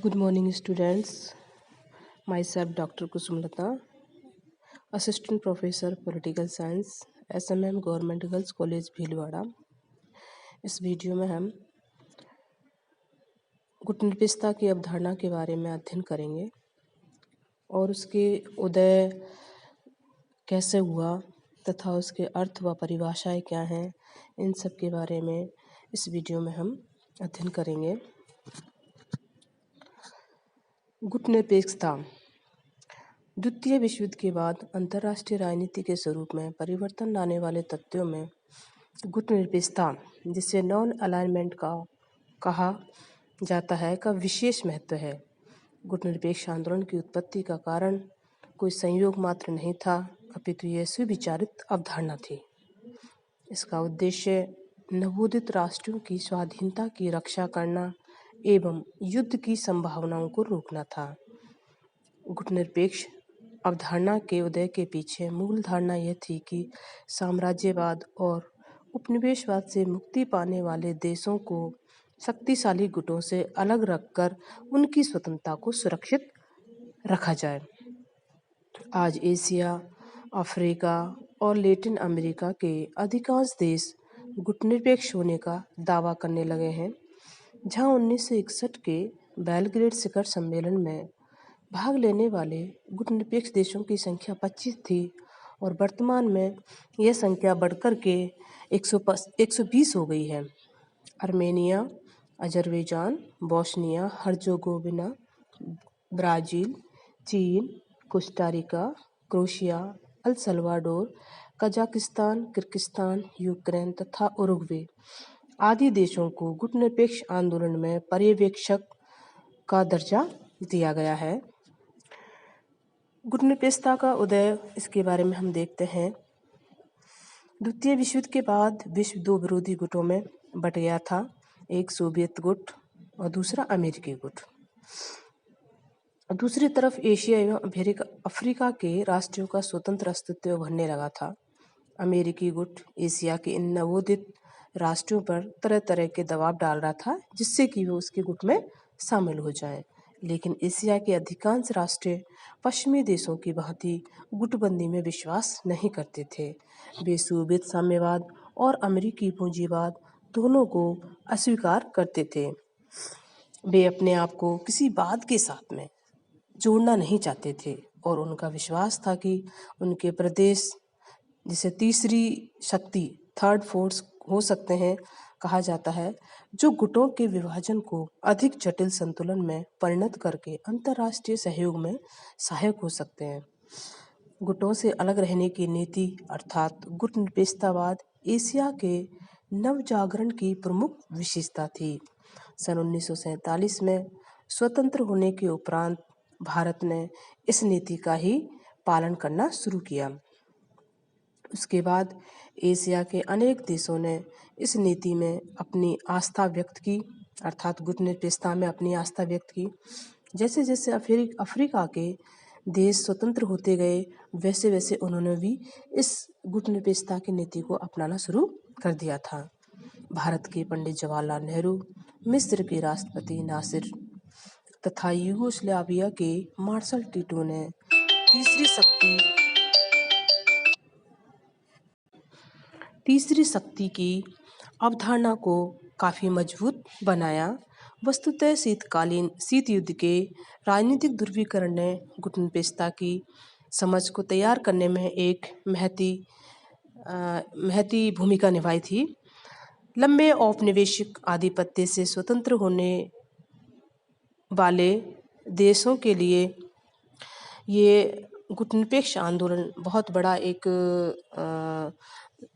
Good morning, students. Myself, Dr. Kusumlata, Assistant Professor, Political Science, SMM Government Girls College, Bhilwara. इस video में हम गुटनिरपेक्षता की अवधारणा के बारे में अध्ययन करेंगे और उसके उदय कैसे हुआ तथा उसके अर्थ व परिभाषाएं क्या हैं, इन सब के बारे में इस वीडियो में हम अध्ययन करेंगे। गुटनिरपेक्षता द्वितीय विश्व युद्ध के बाद अंतर्राष्ट्रीय राजनीति के स्वरूप में परिवर्तन लाने वाले तथ्यों में गुटनिरपेक्षता, जिसे नॉन अलाइनमेंट का कहा जाता है, का विशेष महत्व है। गुटनिरपेक्ष आंदोलन की उत्पत्ति का कारण कोई संयोग मात्र नहीं था, अपितु यह सुविचारित अवधारणा थी। इसका उद्देश्य नवोदित राष्ट्रों की स्वाधीनता की रक्षा करना एवं युद्ध की संभावनाओं को रोकना था। गुटनिरपेक्ष अवधारणा के उदय के पीछे मूल धारणा यह थी कि साम्राज्यवाद और उपनिवेशवाद से मुक्ति पाने वाले देशों को शक्तिशाली गुटों से अलग रखकर उनकी स्वतंत्रता को सुरक्षित रखा जाए। आज एशिया, अफ्रीका और लैटिन अमेरिका के अधिकांश देश गुटनिरपेक्ष होने का दावा करने लगे हैं। जहां 1961 के बेलग्रेड शिखर सम्मेलन में भाग लेने वाले गुटनिरपेक्ष देशों की संख्या 25 थी और वर्तमान में यह संख्या बढ़कर के 120 हो गई है। Armenia, Azerbaijan, Bosnia Herzegovina, Brazil, चीन, Costa Rica, Croatia, El Salvador, Kazakhstan, Kyrgyzstan, Ukraine तथा उरुग्वे आदि देशों को गुटनिरपेक्ष आंदोलन में पर्यवेक्षक का दर्जा दिया गया है। गुटनिरपेक्षता का उदय, इसके बारे में हम देखते हैं। द्वितीय विश्व युद्ध के बाद विश्व दो विरोधी गुटों में बट गया था, एक सोवियत गुट और दूसरा अमेरिकी गुट। दूसरी तरफ एशिया एवं अफ्रीका के राष्ट्रों का स्वतंत्र अस्तित्व उभरने लगा था। अमेरिकी गुट एशिया के इन नवोदित राष्ट्रों पर तरह तरह के दबाव डाल रहा था, जिससे कि वो उसके गुट में शामिल हो जाएं। लेकिन एशिया के अधिकांश राष्ट्र पश्चिमी देशों की भांति गुटबंदी में विश्वास नहीं करते थे। वे सोवियत साम्यवाद और अमेरिकी पूंजीवाद दोनों को अस्वीकार करते थे। वे अपने आप को किसी बात के साथ में जोड़ना नहीं चाहते थे और उनका विश्वास था कि उनके प्रदेश, जिसे तीसरी शक्ति, थर्ड फोर्स हो सकते हैं कहा जाता है, जो गुटों के विभाजन को अधिक जटिल संतुलन में परिणत करके अंतर्राष्ट्रीय सहयोग में सहायक हो सकते हैं। गुटों से अलग रहने की नीति अर्थात गुटनिरपेक्षतावाद एशिया के नवजागरण की प्रमुख विशेषता थी। सन 1947 में स्वतंत्र होने के उपरांत भारत ने इस नीति का ही पालन करना शुरू किया। उसके बाद एशिया के अनेक देशों ने इस नीति में अपनी आस्था व्यक्त की, अर्थात गुटनिरपेक्षता में अपनी आस्था व्यक्त की। जैसे जैसे अफ्रीका के देश स्वतंत्र होते गए, वैसे वैसे उन्होंने भी इस गुटनिरपेक्षता की नीति को अपनाना शुरू कर दिया था। भारत के पंडित जवाहरलाल नेहरू, मिस्र के राष्ट्रपति नासिर तथा यूगोस्लाविया के मार्शल टीटो ने तीसरी शक्ति की अवधारणा को काफ़ी मजबूत बनाया। वस्तुतः शीत युद्ध के राजनीतिक ध्रुवीकरण ने गुटनिरपेक्षता की समझ को तैयार करने में एक महती भूमिका निभाई थी। लंबे औपनिवेशिक आधिपत्य से स्वतंत्र होने वाले देशों के लिए ये गुटनिरपेक्ष आंदोलन बहुत बड़ा एक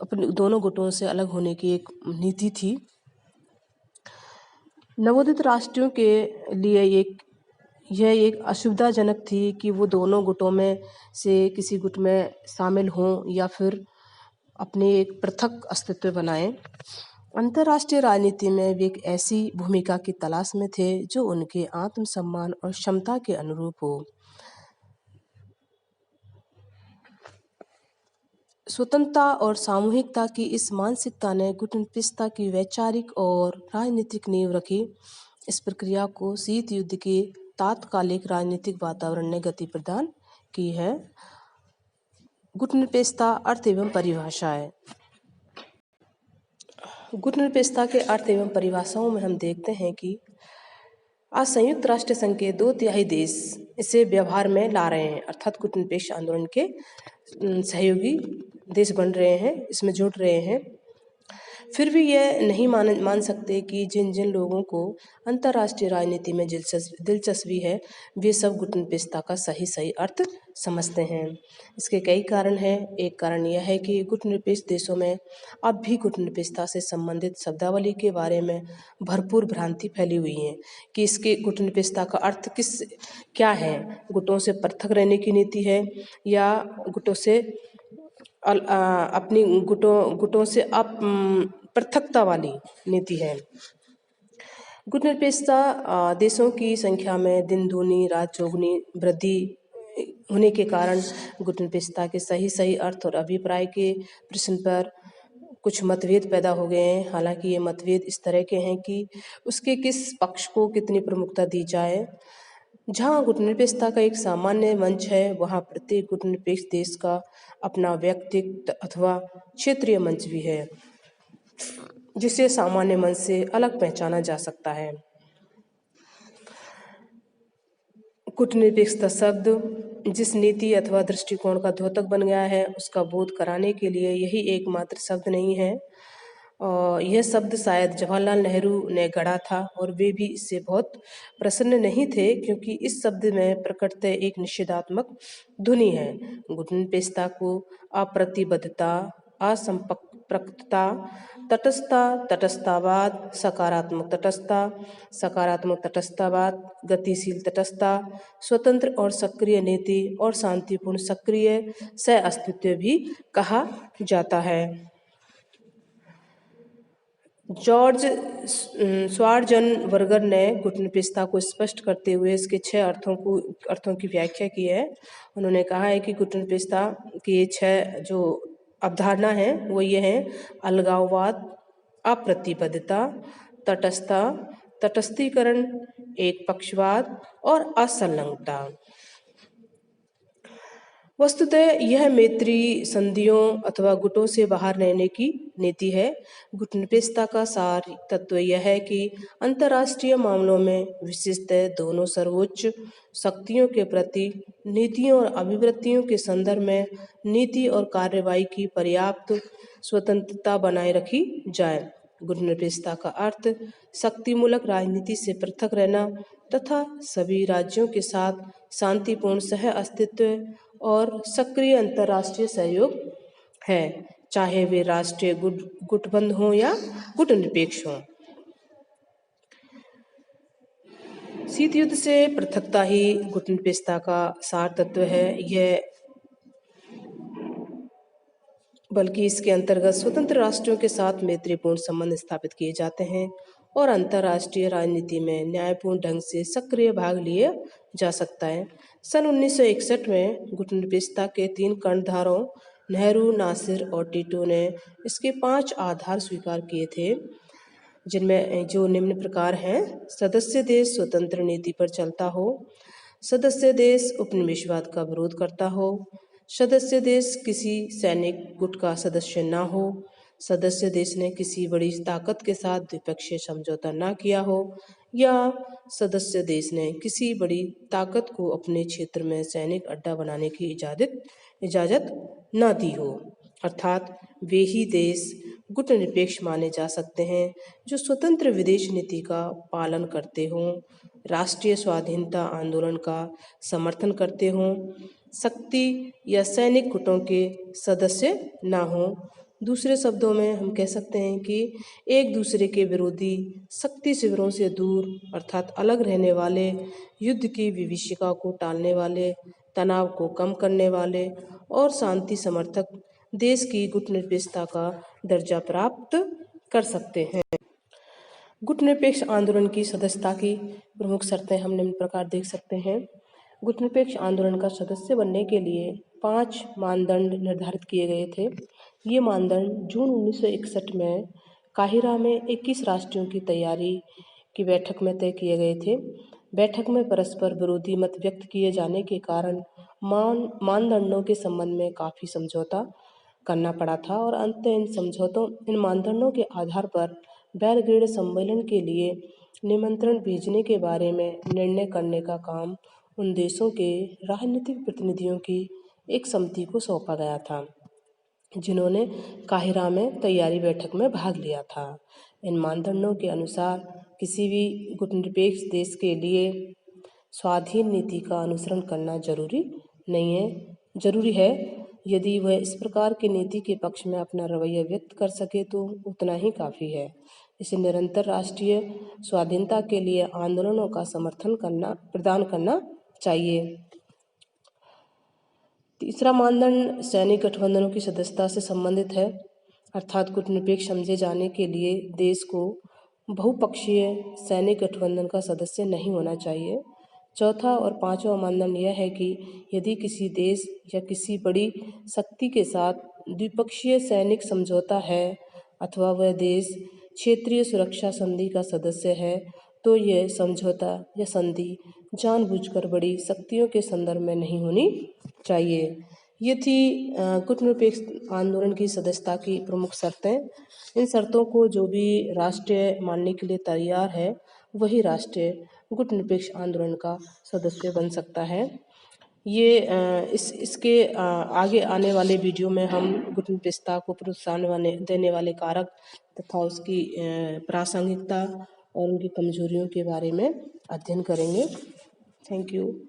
अपने दोनों गुटों से अलग होने की एक नीति थी। नवोदित राष्ट्रों के लिए यह एक असुविधाजनक थी कि वो दोनों गुटों में से किसी गुट में शामिल हों या फिर अपने एक पृथक अस्तित्व बनाएं। अंतर्राष्ट्रीय राजनीति में वे एक ऐसी भूमिका की तलाश में थे जो उनके आत्मसम्मान और क्षमता के अनुरूप हो। स्वतंत्रता और सामूहिकता की इस मानसिकता ने गुटनिरपेक्षता की वैचारिक और राजनीतिक नींव रखी। इस प्रक्रिया को शीत युद्ध के तात्कालिक राजनीतिक वातावरण ने गति प्रदान की है। गुटनिरपेक्षता अर्थ एवं परिभाषाएं। गुटनिरपेक्षता के अर्थ एवं परिभाषाओं में हम देखते हैं कि आज संयुक्त राष्ट्र संघ के 2/3 देश इसे व्यवहार में ला रहे हैं, अर्थात गुटनिरपेक्ष आंदोलन के सहयोगी देश बन रहे हैं, इसमें जुड़ रहे हैं। फिर भी यह नहीं मान सकते कि जिन जिन लोगों को अंतर्राष्ट्रीय राजनीति में दिलचस्पी है वे सब गुटनिरपेक्षता का सही अर्थ समझते हैं। इसके कई कारण हैं। एक कारण यह है कि गुटनिरपेक्ष देशों में अब भी गुटनिरपेक्षता से संबंधित शब्दावली के बारे में भरपूर भ्रांति फैली हुई है कि इसके गुटनिरपेक्षता का अर्थ क्या है। गुटों से पृथक रहने की नीति है या गुटों से अपनी गुटों से पृथकता वाली नीति है। गुटनिरपेक्षता देशों की संख्या में दिन दूनी रात चौगुनी वृद्धि होने के कारण गुटनिरपेक्षता के सही अर्थ और अभिप्राय के प्रश्न पर कुछ मतभेद पैदा हो गए हैं। हालांकि ये मतभेद इस तरह के हैं कि उसके किस पक्ष को कितनी प्रमुखता दी जाए। जहां गुटनिरपेक्षता का एक सामान्य मंच है, वहां प्रत्येक गुटनिरपेक्ष देश का अपना व्यक्तिगत अथवा क्षेत्रीय मंच भी है, जिसे सामान्य मंच से अलग पहचाना जा सकता है। गुटनिरपेक्षता शब्द जिस नीति अथवा दृष्टिकोण का द्योतक बन गया है, उसका बोध कराने के लिए यही एकमात्र शब्द नहीं है। यह शब्द शायद जवाहरलाल नेहरू ने गढ़ा था और वे भी इससे बहुत प्रसन्न नहीं थे, क्योंकि इस शब्द में प्रकटतः एक निषेधात्मक ध्वनि है। गुटनिरपेक्षता को अप्रतिबद्धता, असंपर्कता, तटस्थता, तटस्थतावाद, सकारात्मक तटस्थता, सकारात्मक तटस्थतावाद, गतिशील तटस्थता, स्वतंत्र और सक्रिय नीति और शांतिपूर्ण सक्रिय सह अस्तित्व भी कहा जाता है। जॉर्ज श्वार्ज़ेनेगर ने गुटनिरपेक्षता को स्पष्ट करते हुए इसके 6 अर्थों की व्याख्या की है। उन्होंने कहा है कि गुटनिरपेक्षता की 6 जो अवधारणा है वो ये है: अलगाववाद, अप्रतिबद्धता, तटस्थता, तटस्थीकरण, एक पक्षवाद और असंलग्नता। वस्तुतः यह मैत्री संधियों अथवा गुटों से बाहर रहने की नीति है। गुटनिरपेक्षता का सार तत्व यह है कि अंतर्राष्ट्रीय मामलों में विशेषतः दोनों सर्वोच्च शक्तियों के प्रति नीतियों और अभिवृत्तियों के संदर्भ में नीति और कार्रवाई की पर्याप्त स्वतंत्रता बनाए रखी जाए। गुटनिरपेक्षता का अर्थ शक्तिमूलक राजनीति से पृथक रहना तथा सभी राज्यों के साथ शांतिपूर्ण सह अस्तित्व और सक्रिय अंतर्राष्ट्रीय सहयोग है, चाहे वे राष्ट्रीय गुटबंध हों या गुटनिरपेक्ष हों। शीत युद्ध से पृथकता ही गुटनिरपेक्षता का सार तत्व है। यह बल्कि इसके अंतर्गत स्वतंत्र राष्ट्रों के साथ मैत्रीपूर्ण संबंध स्थापित किए जाते हैं और अंतर्राष्ट्रीय राजनीति में न्यायपूर्ण ढंग से सक्रिय भाग लिया जा सकता है। सन 1961 में गुटनिरपेक्षता के 3 कर्णधारों नेहरू, नासिर और टिटो ने इसके 5 आधार स्वीकार किए थे, जिनमें जो निम्न प्रकार हैं: सदस्य देश स्वतंत्र नीति पर चलता हो, सदस्य देश उपनिवेशवाद का विरोध करता हो, सदस्य देश किसी सैनिक गुट का सदस्य न हो, सदस्य देश ने किसी बड़ी ताकत के साथ द्विपक्षीय समझौता न किया हो, या सदस्य देश ने किसी बड़ी ताकत को अपने क्षेत्र में सैनिक अड्डा बनाने की इजाजत न दी हो। अर्थात वे ही देश गुटनिरपेक्ष माने जा सकते हैं जो स्वतंत्र विदेश नीति का पालन करते हों, राष्ट्रीय स्वाधीनता आंदोलन का समर्थन करते हों, शक्ति या सैनिक गुटों के सदस्य न हों। दूसरे शब्दों में हम कह सकते हैं कि एक दूसरे के विरोधी, शक्ति शिविरों से दूर अर्थात अलग रहने वाले, युद्ध की विभीषिका को टालने वाले, तनाव को कम करने वाले और शांति समर्थक देश की गुटनिरपेक्षता का दर्जा प्राप्त कर सकते हैं। गुटनिरपेक्ष आंदोलन की सदस्यता की प्रमुख शर्तें हम निम्न प्रकार देख सकते हैं। गुटनिरपेक्ष आंदोलन का सदस्य बनने के लिए 5 मानदंड निर्धारित किए गए थे। ये मानदंड जून 1961 में काहिरा में 21 राष्ट्रों की तैयारी की बैठक में तय किए गए थे। बैठक में परस्पर विरोधी मत व्यक्त किए जाने के कारण मानदंडों के संबंध में काफ़ी समझौता करना पड़ा था और अंततः इन मानदंडों के आधार पर बेलग्रेड सम्मेलन के लिए निमंत्रण भेजने के बारे में निर्णय करने का काम उन देशों के राजनीतिक प्रतिनिधियों की एक समिति को सौंपा गया था, जिन्होंने काहिरा में तैयारी बैठक में भाग लिया था। इन मानदंडों के अनुसार किसी भी गुटनिरपेक्ष देश के लिए स्वाधीन नीति का अनुसरण करना जरूरी है। यदि वह इस प्रकार की नीति के पक्ष में अपना रवैया व्यक्त कर सके तो उतना ही काफ़ी है। इसे निरंतर राष्ट्रीय स्वाधीनता के लिए आंदोलनों का समर्थन प्रदान करना चाहिए। तीसरा मानदंड सैनिक गठबंधनों की सदस्यता से संबंधित है, अर्थात गुटनिरपेक्ष समझे जाने के लिए देश को बहुपक्षीय सैनिक गठबंधन का सदस्य नहीं होना चाहिए। चौथा और पांचवा मानदंड यह है कि यदि किसी देश या किसी बड़ी शक्ति के साथ द्विपक्षीय सैनिक समझौता है अथवा वह देश क्षेत्रीय सुरक्षा संधि का सदस्य है तो यह समझौता या संधि जानबूझकर बड़ी शक्तियों के संदर्भ में नहीं होनी चाहिए। ये थी गुटनिरपेक्ष आंदोलन की सदस्यता की प्रमुख शर्तें। इन शर्तों को जो भी राष्ट्र मानने के लिए तैयार है वही राष्ट्र गुटनिरपेक्ष आंदोलन का सदस्य बन सकता है। ये इसके आगे आने वाले वीडियो में हम गुटनिरपेक्षता को प्रोत्साहन देने वाले कारक तथा उसकी प्रासंगिकता और उनकी कमजोरियों के बारे में अध्ययन करेंगे। Thank you.